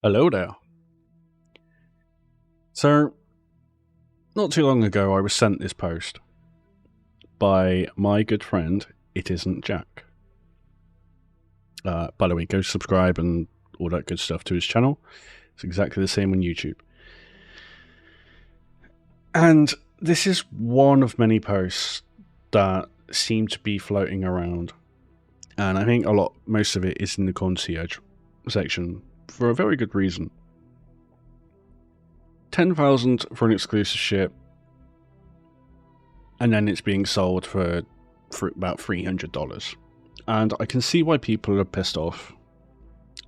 Hello there. So, not too long ago, I was sent this post by my good friend, It Isn't Jack. By the way, go subscribe and all that good stuff to his channel. It's exactly the same on YouTube. And this is one of many posts that seem to be floating around. And I think most of it is in the Concierge section for a very good reason. 10,000 for an exclusive ship, and then it's being sold for about $300. And I can see why people are pissed off.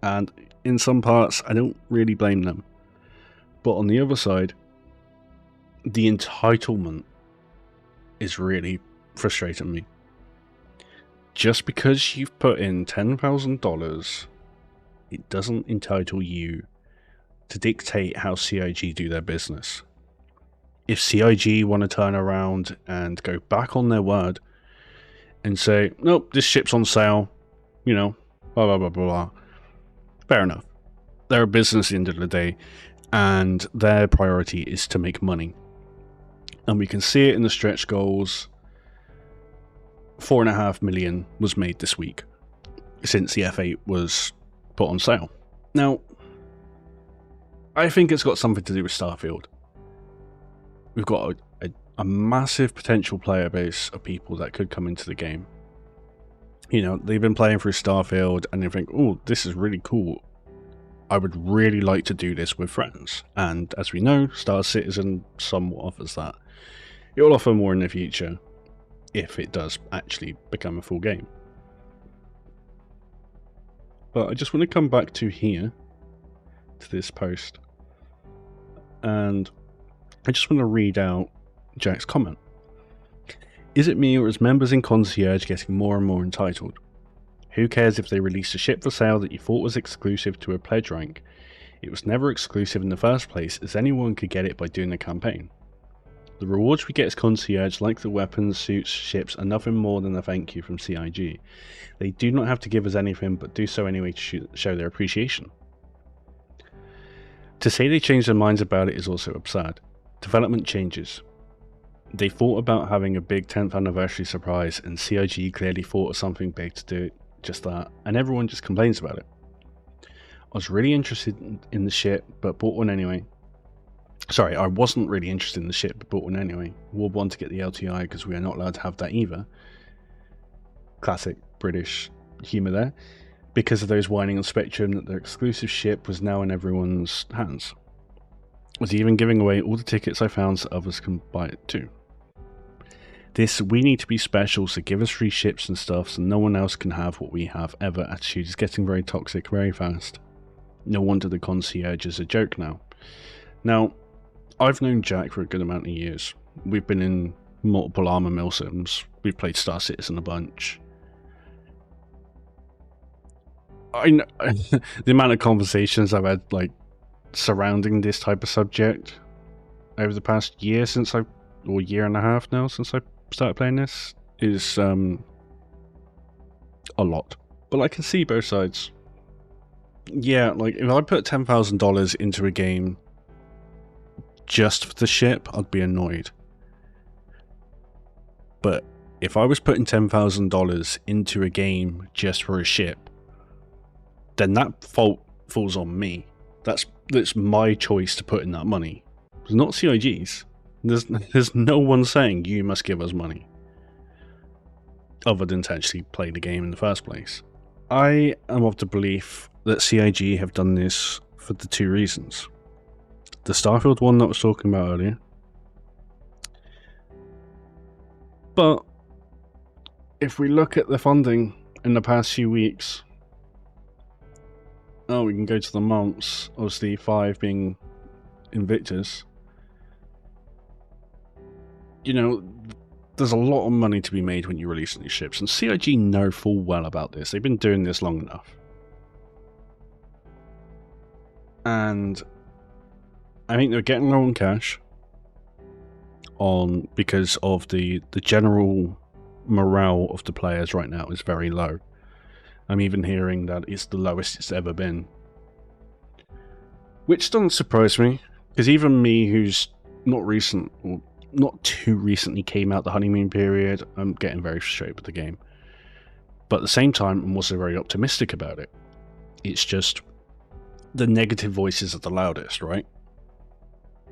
And in some parts, I don't really blame them. But on the other side, the entitlement is really frustrating me. Just because you've put in $10,000, it doesn't entitle you to dictate how CIG do their business. If CIG want to turn around and go back on their word and say, nope, this ship's on sale, blah, blah, blah, blah, blah, fair enough. They're a business at the end of the day, and their priority is to make money. And we can see it in the stretch goals. 4.5 million was made this week since the F8 was put on sale. Now, I think it's got something to do with Starfield. We've got a massive potential player base of people that could come into the game. They've been playing through Starfield and they think, oh, this is really cool. I would really like to do this with friends. And as we know, Star Citizen somewhat offers that. It will offer more in the future if it does actually become a full game. But I just want to come back to here, to this post, and I just want to read out Jack's comment. Is it me, or is members in Concierge getting more and more entitled? Who cares if they released a ship for sale that you thought was exclusive to a pledge rank? It was never exclusive in the first place, as anyone could get it by doing the campaign. The rewards we get as Concierge, like the weapons, suits, ships, are nothing more than a thank you from CIG. They do not have to give us anything, but do so anyway to show their appreciation. To say they changed their minds about it is also absurd. Development changes. They thought about having a big 10th anniversary surprise, and CIG clearly thought of something big to do just that, and everyone just complains about it. I was really interested in the ship, but bought one anyway. Sorry, I wasn't really interested in the ship, but bought one anyway. Wore one to get the LTI because we are not allowed to have that either. Classic British humour there. Because of those whining on Spectrum that their exclusive ship was now in everyone's hands. Was even giving away all the tickets I found so others can buy it too. This we need to be special, so give us free ships and stuff so no one else can have what we have ever attitude is getting very toxic very fast. No wonder the Concierge is a joke now. Now, I've known Jack for a good amount of years. We've been in multiple armor mill sims. We've played Star Citizen a bunch. I know the amount of conversations I've had surrounding this type of subject over the past year or year and a half now since I started playing this is a lot. But I can see both sides. Yeah, if I put $10,000 into a game just for the ship, I'd be annoyed. But if I was putting $10,000 into a game just for a ship, then that fault falls on me. That's my choice to put in that money. It's not CIG's. There's no one saying you must give us money, other than to actually play the game in the first place. I am of the belief that CIG have done this for the two reasons. The Starfield one that I was talking about earlier. But if we look at the funding in the past few weeks, we can go to the months, obviously 5 being Invictus. There's a lot of money to be made when you release new ships, and CIG know full well about this. They've been doing this long enough. And I think they're getting low on cash because of the general morale of the players right now is very low. I'm even hearing that it's the lowest it's ever been. Which doesn't surprise me, because even me, who's not recent, or not too recently came out the honeymoon period, I'm getting very frustrated with the game. But at the same time, I'm also very optimistic about it. It's just the negative voices are the loudest, right?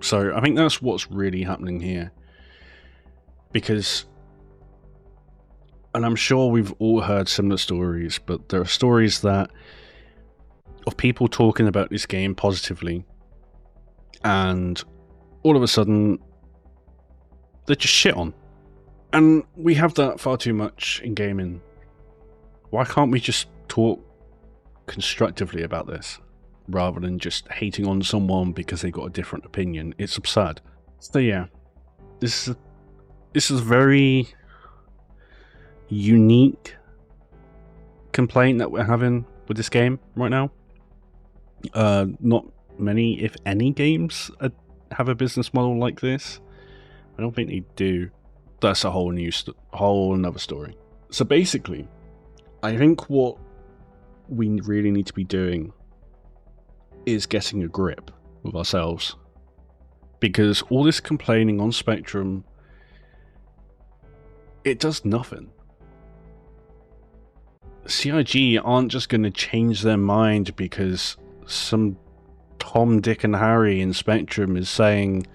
So I think that's what's really happening here. Because, and I'm sure we've all heard similar stories, but there are stories that of people talking about this game positively, and all of a sudden they're just shit on. And we have that far too much in gaming. Why can't we just talk constructively about this, rather than just hating on someone because they got a different opinion? It's absurd. So yeah, this is a very unique complaint that we're having with this game right now. Not many, if any, games have a business model like this. I don't think they do. That's a whole another story. So basically, I think what we really need to be doing is getting a grip with ourselves, because all this complaining on Spectrum, it does nothing. CIG aren't just going to change their mind because some Tom, Dick and Harry in Spectrum is saying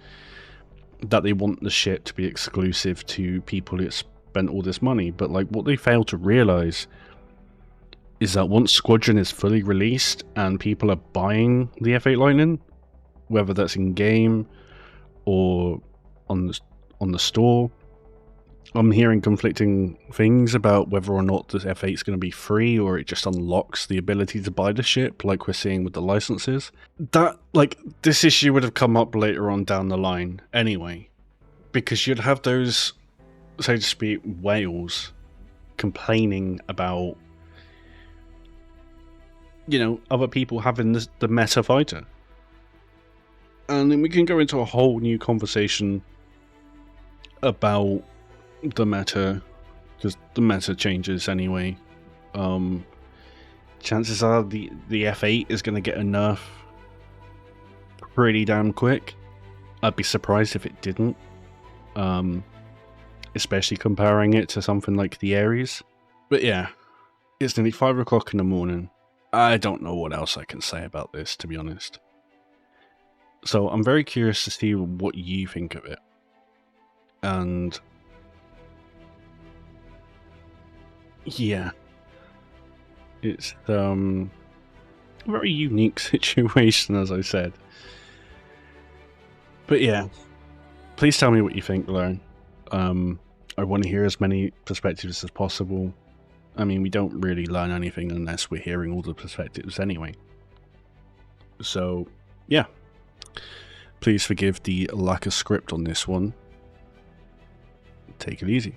that they want the shit to be exclusive to people who spent all this money. But like, what they fail to realize is that once Squadron is fully released and people are buying the F8 Lightning, whether that's in game or on the store, I'm hearing conflicting things about whether or not the F8 is going to be free, or it just unlocks the ability to buy the ship, like we're seeing with the licenses. That, like, this issue would have come up later on down the line anyway, because you'd have those, so to speak, whales complaining about, you know, other people having the meta fighter. And then we can go into a whole new conversation about the meta, because the meta changes anyway. Chances are the F8 is going to get a nerf pretty damn quick. I'd be surprised if it didn't, especially comparing it to something like the Ares. But yeah, it's nearly 5 o'clock in the morning. I don't know what else I can say about this, to be honest. So I'm very curious to see what you think of it. And yeah, it's a very unique situation, as I said. But yeah, please tell me what you think below. I want to hear as many perspectives as possible. I mean, we don't really learn anything unless we're hearing all the perspectives anyway. So yeah, please forgive the lack of script on this one. Take it easy.